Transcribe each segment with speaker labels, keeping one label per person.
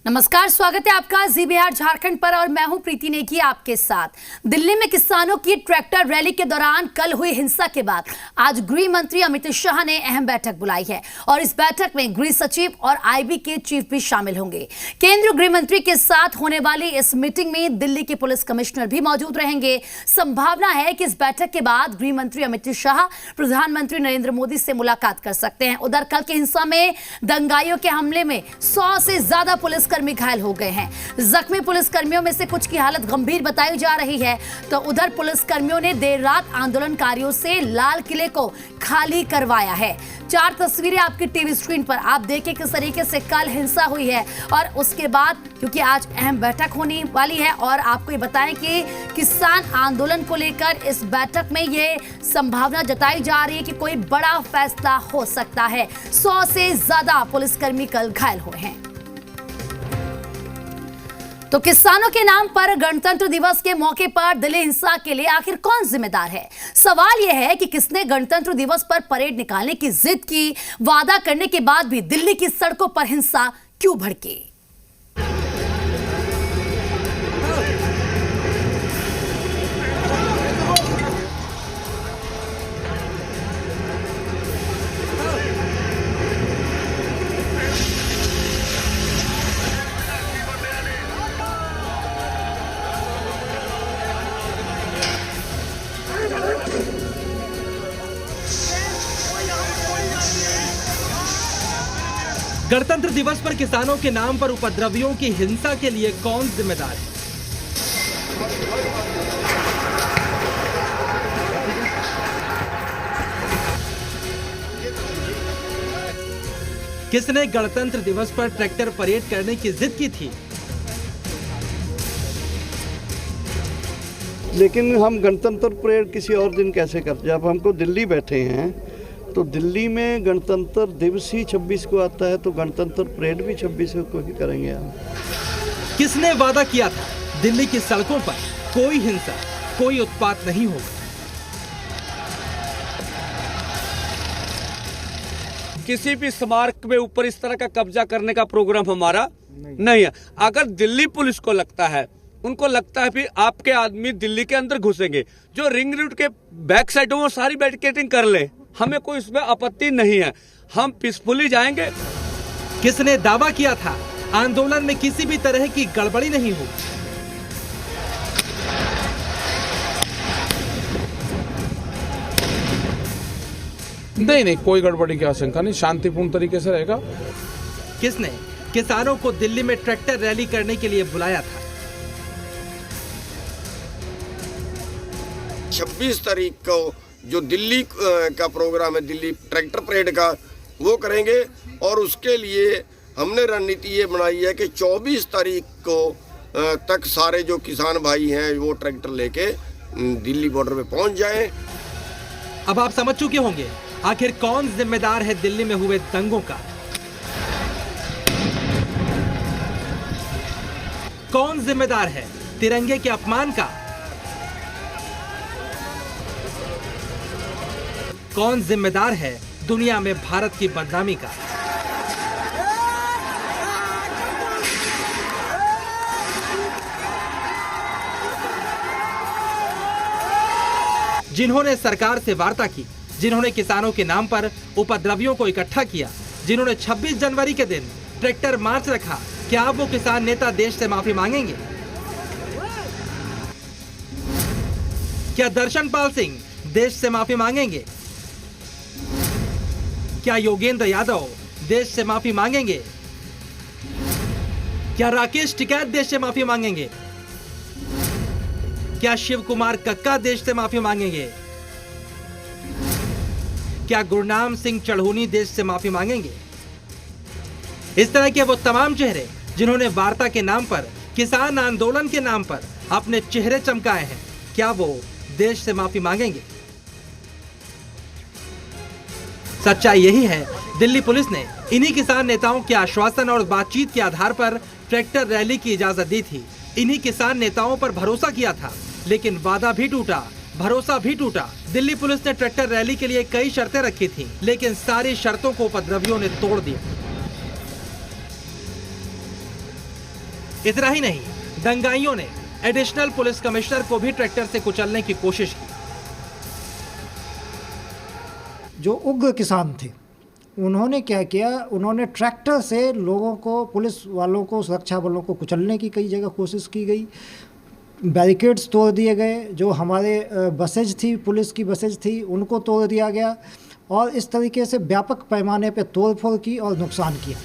Speaker 1: नमस्कार, स्वागत है आपका जी बिहार झारखंड पर और मैं हूं प्रीति नेगी आपके साथ। दिल्ली में किसानों की ट्रैक्टर रैली के दौरान कल हुई हिंसा के बाद आज गृह मंत्री अमित शाह ने अहम बैठक बुलाई है और इस बैठक में गृह सचिव और आईबी के चीफ भी शामिल होंगे। केंद्रीय गृह मंत्री के साथ होने वाली इस मीटिंग में दिल्ली के पुलिस कमिश्नर भी मौजूद रहेंगे। संभावना है कि इस बैठक के बाद गृह मंत्री अमित शाह प्रधानमंत्री नरेंद्र मोदी से मुलाकात कर सकते हैं। उधर कल की हिंसा में दंगाइयों के हमले में 100 से ज्यादा पुलिसकर्मी घायल हो गए हैं। जख्मी पुलिसकर्मियों में से कुछ की हालत गंभीर बताई जा रही है। तो उधर पुलिसकर्मियों ने देर रात आंदोलनकारियों से लाल किले को खाली करवाया है। 4 तस्वीरें आपकी टीवी स्क्रीन पर आप देखें किस तरीके से कल हिंसा हुई है और उसके बाद क्योंकि आज अहम बैठक होने वाली है और आपको ये बताएं कि किसान आंदोलन को लेकर इस बैठक में ये संभावना जताई जा रही है कि कोई बड़ा फैसला हो सकता है। 100 से ज्यादा पुलिसकर्मी कल घायल हुए हैं। तो किसानों के नाम पर गणतंत्र दिवस के मौके पर दिल्ली हिंसा के लिए आखिर कौन जिम्मेदार है? सवाल यह है कि किसने गणतंत्र दिवस पर परेड निकालने की जिद की, वादा करने के बाद भी दिल्ली की सड़कों पर हिंसा क्यों भड़की?
Speaker 2: गणतंत्र दिवस पर किसानों के नाम पर उपद्रवियों की हिंसा के लिए कौन जिम्मेदार है? किसने गणतंत्र दिवस पर ट्रैक्टर परेड करने की जिद की थी?
Speaker 3: लेकिन हम गणतंत्र परेड किसी और दिन कैसे करते? जब हमको दिल्ली बैठे हैं तो दिल्ली में गणतंत्र दिवस ही 26 को आता है, तो गणतंत्र परेड भी 26 को ही करेंगे हम।
Speaker 2: किसने वादा किया था दिल्ली की सड़कों पर कोई हिंसा, कोई उत्पात नहीं होगा?
Speaker 4: किसी भी स्मारक में ऊपर इस तरह का कब्जा करने का प्रोग्राम हमारा नहीं है। अगर दिल्ली पुलिस को लगता है, उनको लगता है कि आपके आदमी दिल्ली के अंदर घुसेंगे, जो रिंग रोड के बैक साइड वो सारी बैरिकेडिंग कर ले, हमें कोई इसमें आपत्ति नहीं है। हम पीसफुली जाएंगे।
Speaker 2: किसने दावा किया था आंदोलन में किसी भी तरह की गड़बड़ी नहीं हो?
Speaker 5: नहीं, कोई गड़बड़ी की आशंका नहीं, शांतिपूर्ण तरीके से रहेगा।
Speaker 2: किसने किसानों को दिल्ली में ट्रैक्टर रैली करने के लिए बुलाया था?
Speaker 6: 26 तारीख को जो दिल्ली का प्रोग्राम है, दिल्ली ट्रैक्टर परेड का, वो करेंगे और उसके लिए हमने रणनीति ये बनाई है कि 24 तारीख को तक सारे जो किसान भाई हैं वो ट्रैक्टर लेके दिल्ली बॉर्डर पे पहुंच जाएं।
Speaker 2: अब आप समझ चुके होंगे आखिर कौन जिम्मेदार है दिल्ली में हुए दंगों का। कौन जिम्मेदार है तिरंगे के अपमान का? कौन जिम्मेदार है दुनिया में भारत की बदनामी का? जिन्होंने सरकार से वार्ता की, जिन्होंने किसानों के नाम पर उपद्रवियों को इकट्ठा किया, जिन्होंने 26 जनवरी के दिन ट्रैक्टर मार्च रखा, क्या अब वो किसान नेता देश से माफी मांगेंगे? क्या दर्शनपाल सिंह देश से माफी मांगेंगे? क्या योगेंद्र यादव देश से माफी मांगेंगे? क्या राकेश टिकैत देश से माफी मांगेंगे? क्या शिव कुमार कक्का देश से माफी मांगेंगे? क्या गुरनाम सिंह चढ़ूनी देश से माफी मांगेंगे? इस तरह के वो तमाम चेहरे जिन्होंने वार्ता के नाम पर, किसान आंदोलन के नाम पर अपने चेहरे चमकाए हैं, क्या वो देश से माफी मांगेंगे? सच्चाई यही है, दिल्ली पुलिस ने इन्हीं किसान नेताओं के आश्वासन और बातचीत के आधार पर ट्रैक्टर रैली की इजाजत दी थी। इन्हीं किसान नेताओं पर भरोसा किया था, लेकिन वादा भी टूटा, भरोसा भी टूटा। दिल्ली पुलिस ने ट्रैक्टर रैली के लिए कई शर्तें रखी थीं, लेकिन सारी शर्तों को उपद्रवियों ने तोड़ दिया। इतना ही नहीं, दंगाइयों ने एडिशनल पुलिस कमिश्नर को भी ट्रैक्टर से कुचलने की कोशिश की।
Speaker 7: जो उग्र किसान थे उन्होंने क्या किया, उन्होंने ट्रैक्टर से लोगों को, पुलिस वालों को, सुरक्षा बलों को कुचलने की कई जगह कोशिश की गई। बैरिकेड्स तोड़ दिए गए, जो हमारे बसेज थी, पुलिस की बसेज थी, उनको तोड़ दिया गया और इस तरीके से व्यापक पैमाने पर तोड़फोड़ की और नुकसान किया।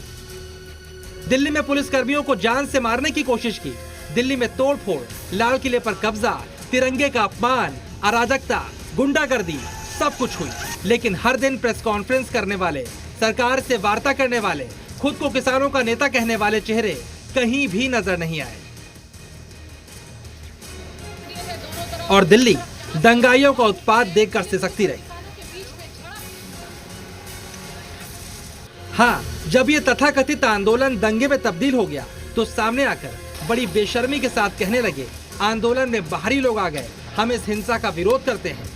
Speaker 2: दिल्ली में पुलिस कर्मियों को जान से मारने की कोशिश की। दिल्ली में तोड़फोड़, लाल किले पर कब्जा, तिरंगे का अपमान, अराजकता, गुंडागर्दी, सब कुछ हुई। लेकिन हर दिन प्रेस कॉन्फ्रेंस करने वाले, सरकार से वार्ता करने वाले, खुद को किसानों का नेता कहने वाले चेहरे कहीं भी नजर नहीं आए। और दिल्ली दंगाइयों का उत्पात देखकर सिसकती रही। हाँ, जब ये तथाकथित आंदोलन दंगे में तब्दील हो गया तो सामने आकर बड़ी बेशर्मी के साथ कहने लगे, आंदोलन में बाहरी लोग आ गए, हम इस हिंसा का विरोध करते हैं।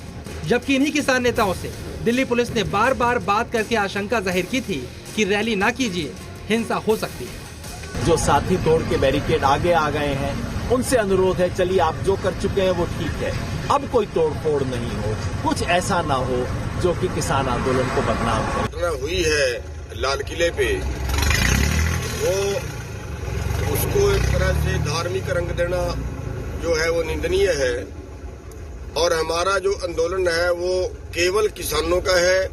Speaker 2: जबकि इन्हीं किसान नेताओं से दिल्ली पुलिस ने बार बार बात करके आशंका जाहिर की थी कि रैली ना कीजिए, हिंसा हो सकती है।
Speaker 8: जो साथी तोड़ के बैरिकेड आगे आ गए हैं, उनसे अनुरोध है, चलिए आप जो कर चुके हैं वो ठीक है, अब कोई तोड़फोड़ नहीं हो, कुछ ऐसा ना हो जो कि किसान आंदोलन को बदनाम करे।
Speaker 6: घटना हुई है लाल किले पे, वो उसको एक तरह से धार्मिक रंग देना जो है वो निंदनीय है। और हमारा जो आंदोलन है वो केवल किसानों का है,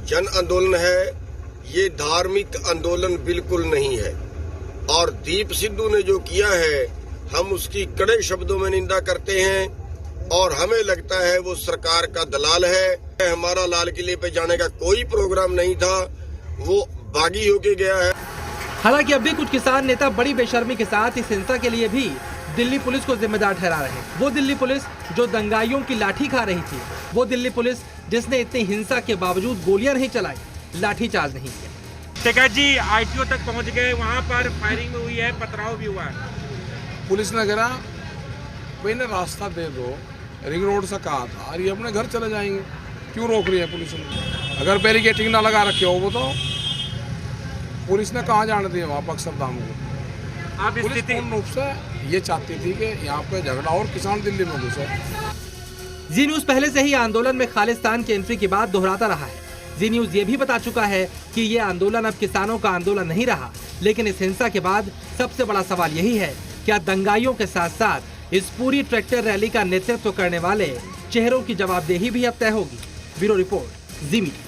Speaker 6: जन आंदोलन है, ये धार्मिक आंदोलन बिल्कुल नहीं है। और दीप सिद्धू ने जो किया है, हम उसकी कड़े शब्दों में निंदा करते हैं और हमें लगता है वो सरकार का दलाल है। हमारा लाल किले पे जाने का कोई प्रोग्राम नहीं था, वो बागी होके गया है।
Speaker 2: हालांकि अब भी कुछ किसान नेता बड़ी बेशर्मी के साथ इस हिंसा के लिए भी दिल्ली पुलिस को जिम्मेदार ठहरा रहे हैं। वो दिल्ली पुलिस जो दंगाइयों की लाठी खा रही थी, वो दिल्ली पुलिस जिसने इतनी हिंसा के बावजूद गोलियां नहीं चलाई, लाठीचार्ज नहीं किया।
Speaker 9: टिकैत जी आईटीओ तक पहुंच गए, वहां पर फायरिंग हुई है, पथराव भी हुआ है।
Speaker 5: पुलिस ने कहा भाई ने रास्ता दे दो, रिंग रोड से कहा था, और ये अपने घर चले जाएंगे, क्यों रोक रही है पुलिस ने? अगर बैरिकेडिंग ना लगा रखे हो वो तो पुलिस ने कहाँ जाने दिया वहाँ पर अक्षरधाम को।
Speaker 9: आप
Speaker 5: पुलिस पूर्ण रूप से ये चाहती थी कि यहाँ पे झगड़ा और किसान दिल्ली में घुसे।
Speaker 2: जी न्यूज पहले से ही आंदोलन में खालिस्तान की एंट्री की बात दोहराता रहा है। जी न्यूज ये भी बता चुका है कि ये आंदोलन अब किसानों का आंदोलन नहीं रहा। लेकिन इस हिंसा के बाद सबसे बड़ा सवाल यही है, क्या दंगाइयों के साथ साथ इस पूरी ट्रैक्टर रैली का नेतृत्व करने वाले चेहरों की जवाबदेही भी अब तय होगी। ब्यूरो रिपोर्ट, जी मीडिया।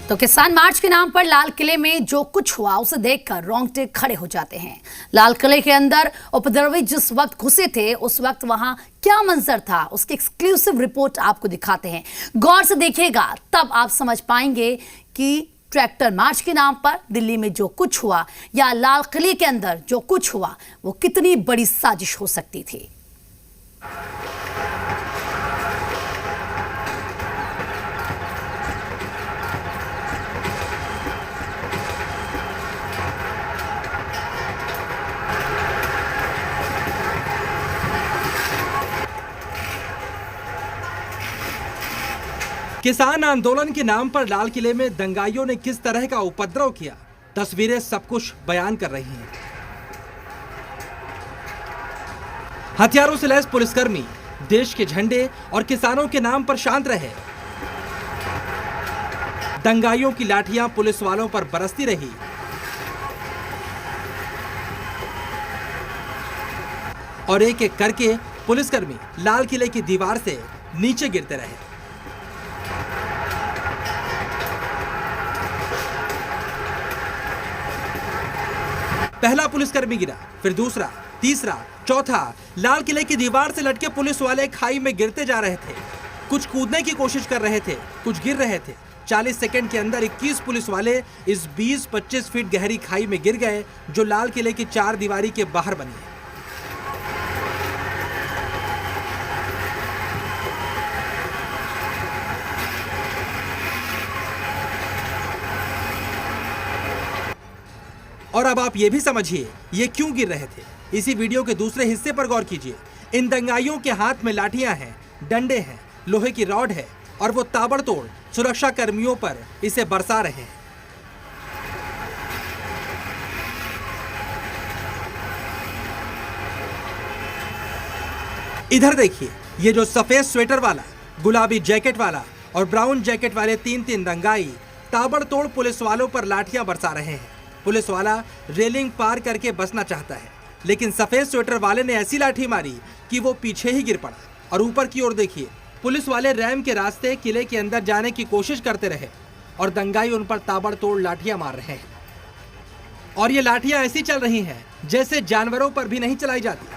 Speaker 1: तो किसान मार्च के नाम पर लाल किले में जो कुछ हुआ उसे देखकर रोंगटे खड़े हो जाते हैं। लाल किले के अंदर उपद्रवी जिस वक्त घुसे थे उस वक्त वहां क्या मंजर था, उसकी एक्सक्लूसिव रिपोर्ट आपको दिखाते हैं। गौर से देखिएगा, तब आप समझ पाएंगे कि ट्रैक्टर मार्च के नाम पर दिल्ली में जो कुछ हुआ या लाल किले के अंदर जो कुछ हुआ वो कितनी बड़ी साजिश हो सकती थी।
Speaker 2: किसान आंदोलन के नाम पर लाल किले में दंगाइयों ने किस तरह का उपद्रव किया, तस्वीरें सब कुछ बयान कर रही हैं। हथियारों से लैस पुलिसकर्मी देश के झंडे और किसानों के नाम पर शांत रहे। दंगाइयों की लाठियां पुलिस वालों पर बरसती रही। और एक एक करके पुलिसकर्मी लाल किले की दीवार से नीचे गिरते रहे। पहला पुलिसकर्मी गिरा, फिर दूसरा, तीसरा, चौथा। लाल किले की दीवार से लटके पुलिस वाले खाई में गिरते जा रहे थे। कुछ कूदने की कोशिश कर रहे थे, कुछ गिर रहे थे। 40 सेकंड के अंदर 21 पुलिस वाले इस 20-25 फीट गहरी खाई में गिर गए जो लाल किले की चार दीवारी के बाहर बनी है। और अब आप ये भी समझिए ये क्यों गिर रहे थे। इसी वीडियो के दूसरे हिस्से पर गौर कीजिए। इन दंगाइयों के हाथ में लाठियां हैं, डंडे हैं, लोहे की रॉड है और वो ताबड़तोड़ सुरक्षा कर्मियों पर इसे बरसा रहे हैं। इधर देखिए, ये जो सफेद स्वेटर वाला, गुलाबी जैकेट वाला और ब्राउन जैकेट वाले तीन दंगाई ताबड़तोड़ पुलिस वालों पर लाठियां बरसा रहे हैं। पुलिस वाला रेलिंग पार करके बचना चाहता है, लेकिन सफेद स्वेटर वाले ने ऐसी लाठी मारी कि वो पीछे ही गिर पड़ा। और ऊपर की ओर देखिए, पुलिस वाले रैम के रास्ते किले के अंदर जाने की कोशिश करते रहे और दंगाई उन पर ताबड़तोड़ लाठियां मार रहे हैं। और ये लाठियां ऐसी चल रही हैं जैसे जानवरों पर भी नहीं चलाई जाती।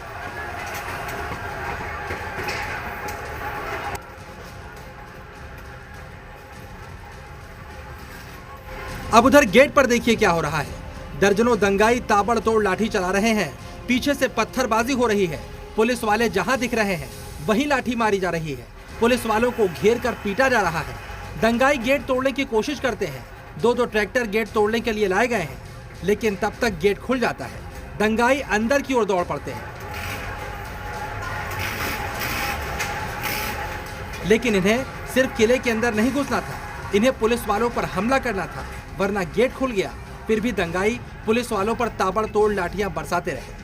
Speaker 2: अब उधर गेट पर देखिए क्या हो रहा है। दर्जनों दंगाई ताबड़तोड़ लाठी चला रहे हैं, पीछे से पत्थरबाजी हो रही है। पुलिस वाले जहां दिख रहे हैं वहीं लाठी मारी जा रही है। पुलिस वालों को घेर कर पीटा जा रहा है। दंगाई गेट तोड़ने की कोशिश करते हैं। दो ट्रैक्टर गेट तोड़ने के लिए लाए गए हैं, लेकिन तब तक गेट खुल जाता है। दंगाई अंदर की ओर दौड़ पड़ते हैं, लेकिन इन्हें सिर्फ किले के अंदर नहीं घुसना था, इन्हें पुलिस वालों पर हमला करना था, वरना गेट खुल गया। फिर भी दंगाई पुलिस वालों पर ताबड़तोड़ लाठियां बरसाते रहे।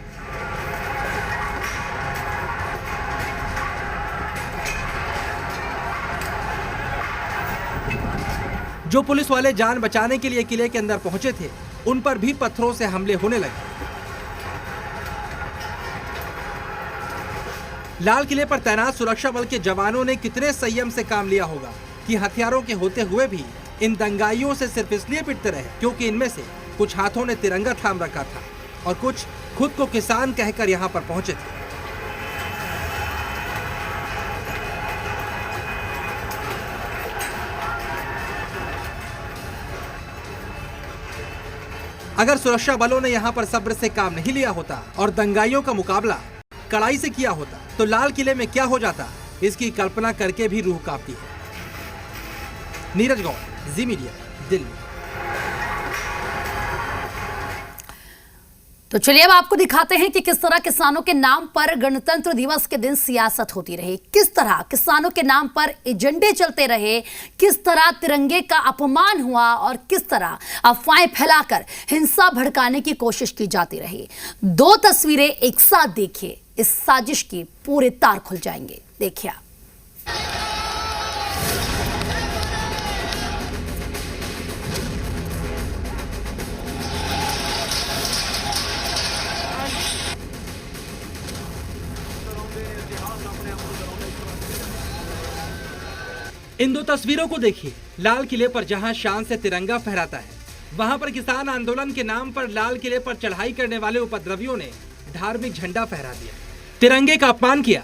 Speaker 2: जो पुलिस वाले जान बचाने के लिए किले के अंदर पहुंचे थे, उन पर भी पत्थरों से हमले होने लगे। लाल किले पर तैनात सुरक्षा बल के जवानों ने कितने संयम से काम लिया होगा कि हथियारों के होते हुए भी इन दंगाइयों से सिर्फ इसलिए पिटते रहे क्योंकि इनमें से कुछ हाथों ने तिरंगा थाम रखा था और कुछ खुद को किसान कहकर यहां पर पहुंचे थे। अगर सुरक्षा बलों ने यहां पर सब्र से काम नहीं लिया होता और दंगाइयों का मुकाबला कड़ाई से किया होता तो लाल किले में क्या हो जाता, इसकी कल्पना करके भी रूह कांपती है। नीरज गौर, जी मीडिया, दिल्ली।
Speaker 1: तो चलिए अब आपको दिखाते हैं कि किस तरह किसानों के नाम पर गणतंत्र दिवस के दिन सियासत होती रही, किस तरह किसानों के नाम पर एजेंडे चलते रहे, किस तरह तिरंगे का अपमान हुआ और किस तरह अफवाहें फैलाकर हिंसा भड़काने की कोशिश की जाती रही। दो तस्वीरें एक साथ देखिए, इस साजिश की पूरे तार खुल जाएंगे। देखिए आप।
Speaker 2: इन दो तस्वीरों को देखिए। लाल किले पर जहां शान से तिरंगा फहराता है, वहां पर किसान आंदोलन के नाम पर लाल किले पर चढ़ाई करने वाले उपद्रवियों ने धार्मिक झंडा फहरा दिया, तिरंगे का अपमान किया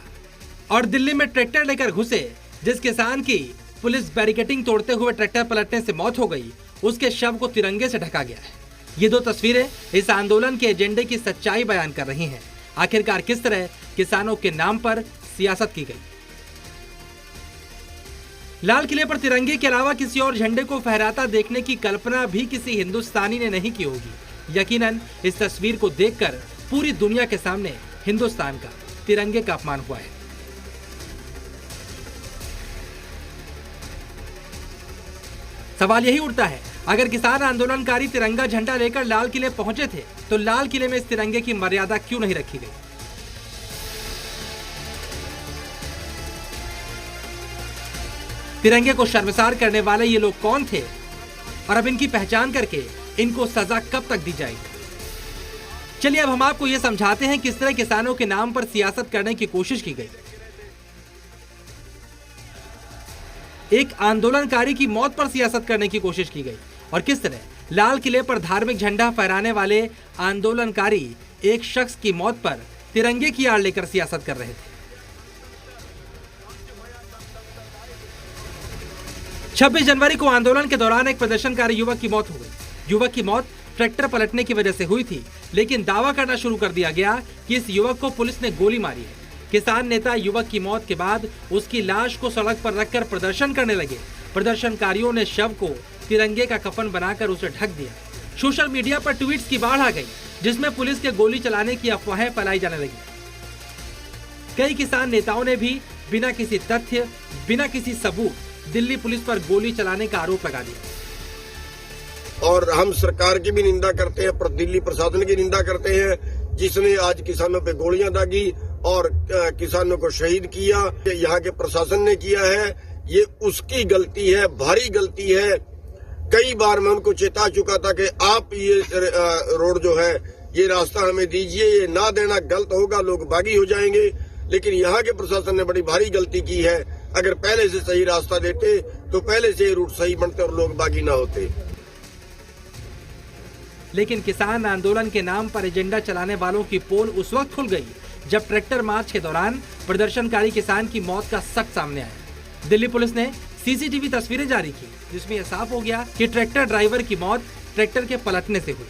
Speaker 2: और दिल्ली में ट्रैक्टर लेकर घुसे। जिस किसान की पुलिस बैरिकेडिंग तोड़ते हुए ट्रैक्टर पलटने से मौत हो गई, उसके शव को तिरंगे से ढका गया है। ये दो तस्वीरें इस आंदोलन के एजेंडे की सच्चाई बयान कर रही हैं। आखिरकार किस तरह किसानों के नाम पर सियासत की गई। लाल किले पर तिरंगे के अलावा किसी और झंडे को फहराता देखने की कल्पना भी किसी हिंदुस्तानी ने नहीं की होगी। यकीनन इस तस्वीर को देखकर पूरी दुनिया के सामने हिंदुस्तान का तिरंगे का अपमान हुआ है। सवाल यही उठता है, अगर किसान आंदोलनकारी तिरंगा झंडा लेकर लाल किले पहुंचे थे तो लाल किले में इस तिरंगे की मर्यादा क्यों नहीं रखी गई। तिरंगे को शर्मसार करने वाले ये लोग कौन थे और अब इनकी पहचान करके इनको सजा कब तक दी जाएगी। चलिए अब हम आपको ये समझाते हैं किस तरह किसानों के नाम पर सियासत करने की कोशिश की गई। एक आंदोलनकारी की मौत पर सियासत करने की कोशिश की गई और किस तरह लाल किले पर धार्मिक झंडा फहराने वाले आंदोलनकारी एक शख्स की मौत पर तिरंगे की आड़ लेकर सियासत कर रहे थे। 26 जनवरी को आंदोलन के दौरान एक प्रदर्शनकारी युवक की मौत हो गई। युवक की मौत ट्रैक्टर पलटने की वजह से हुई थी, लेकिन दावा करना शुरू कर दिया गया कि इस युवक को पुलिस ने गोली मारी है। किसान नेता युवक की मौत के बाद उसकी लाश को सड़क पर रखकर प्रदर्शन करने लगे। प्रदर्शनकारियों ने शव को तिरंगे का कफन बनाकर उसे ढक दिया। सोशल मीडिया पर ट्वीट्स की बाढ़ आ गई, जिसमें पुलिस के गोली चलाने की अफवाहें फैलाई जाने लगी। कई किसान नेताओं ने भी बिना किसी तथ्य, बिना किसी सबूत दिल्ली पुलिस पर गोली चलाने का आरोप लगा दिया।
Speaker 6: और हम सरकार की भी निंदा करते हैं, दिल्ली प्रशासन की निंदा करते हैं जिसने आज किसानों पे गोलियां दागी और किसानों को शहीद किया, यहाँ के प्रशासन ने किया है, ये उसकी गलती है, भारी गलती है। कई बार मैं उनको चेता चुका था कि आप ये रोड जो है, ये रास्ता हमें दीजिए, ये ना देना गलत होगा, लोग बागी हो जाएंगे। लेकिन यहाँ के प्रशासन ने बड़ी भारी गलती की है। अगर पहले से सही रास्ता देते तो पहले से ये रूट सही बनते और लोग बागी ना होते।
Speaker 2: लेकिन किसान आंदोलन के नाम पर एजेंडा चलाने वालों की पोल उस वक्त खुल गई जब ट्रैक्टर मार्च के दौरान प्रदर्शनकारी किसान की मौत का सच सामने आया। दिल्ली पुलिस ने सीसीटीवी तस्वीरें जारी की, जिसमें यह साफ हो गया कि ट्रैक्टर ड्राइवर की मौत ट्रैक्टर के पलटने से हुई।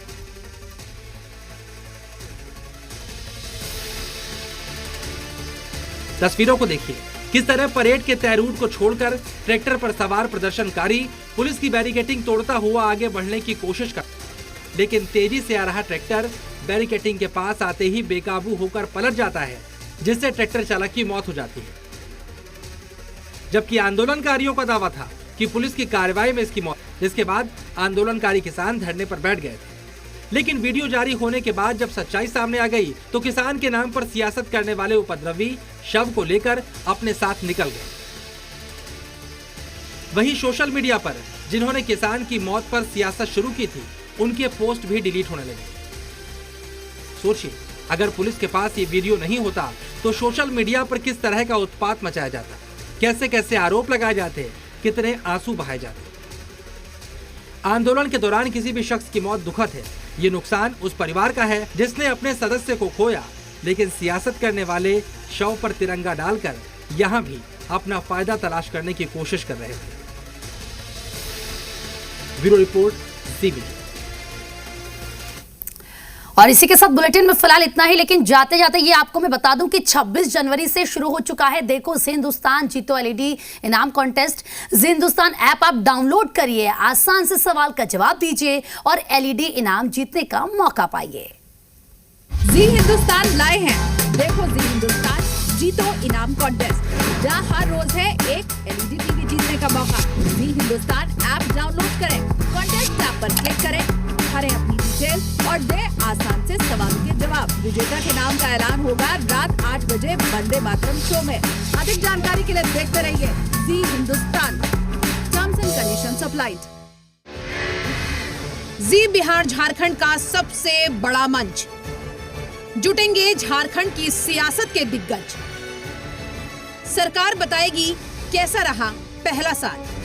Speaker 2: तस्वीरों को देखिए, किस तरह परेड के तय रूट को छोड़कर ट्रैक्टर पर सवार प्रदर्शनकारी पुलिस की बैरिकेडिंग तोड़ता हुआ आगे बढ़ने की कोशिश कर, लेकिन तेजी से आ रहा ट्रैक्टर बैरिकेडिंग के पास आते ही बेकाबू होकर पलट जाता है, जिससे ट्रैक्टर चालक की मौत हो जाती है। जबकि आंदोलनकारियों का दावा था कि पुलिस की कार्रवाई में इसकी मौत, जिसके बाद आंदोलनकारी किसान धरने पर बैठ गए थे। लेकिन वीडियो जारी होने के बाद जब सच्चाई सामने आ गई तो किसान के नाम पर सियासत करने वाले उपद्रवी शव को लेकर अपने साथ निकल गए। वहीं सोशल मीडिया पर जिन्होंने किसान की मौत पर सियासत शुरू की थी, उनके पोस्ट भी डिलीट होने लगे। सोचिए, अगर पुलिस के पास ये वीडियो नहीं होता तो सोशल मीडिया पर किस तरह का उत्पात मचाया जाता, कैसे कैसे आरोप लगाए जाते, कितने आंसू बहाए जाते। आंदोलन के दौरान किसी भी शख्स की मौत दुखद है। ये नुकसान उस परिवार का है जिसने अपने सदस्य को खोया, लेकिन सियासत करने वाले शव पर तिरंगा डालकर यहाँ भी अपना फायदा तलाश करने की कोशिश कर रहे थे। Bureau report, CBT।
Speaker 1: और इसी के साथ बुलेटिन में फिलहाल इतना ही, लेकिन जाते जाते ये आपको मैं बता दूं कि 26 जनवरी से शुरू हो चुका है देखो जी हिंदुस्तान जीतो LED इनाम कॉन्टेस्ट। जी हिंदुस्तान ऐप आप डाउनलोड करिए, आसान से सवाल का जवाब दीजिए और LED इनाम जीतने का मौका पाइए।
Speaker 10: जी हिंदुस्तान लाए हैं देखो जी हिंदुस्तान जीतो इनाम कॉन्टेस्ट, जहां हर रोज है एक LED टीवी जीतने का मौका। जी हिंदुस्तान ऐप डाउनलोड करें, कॉन्टेस्ट टैब पर क्लिक करें, भरें अपनी डिटेल और दे आसान से सवालों के जवाब। विजेता के नाम का ऐलान होगा रात 8 बजे वंदे मातरम शो में। अधिक जानकारी के लिए देखते रहिए Zee Hindustan. Terms and conditions applied. Zee Bihar Jharkhand का सबसे बड़ा मंच, जुटेंगे झारखंड की सियासत के दिग्गज। सरकार बताएगी कैसा रहा पहला साल।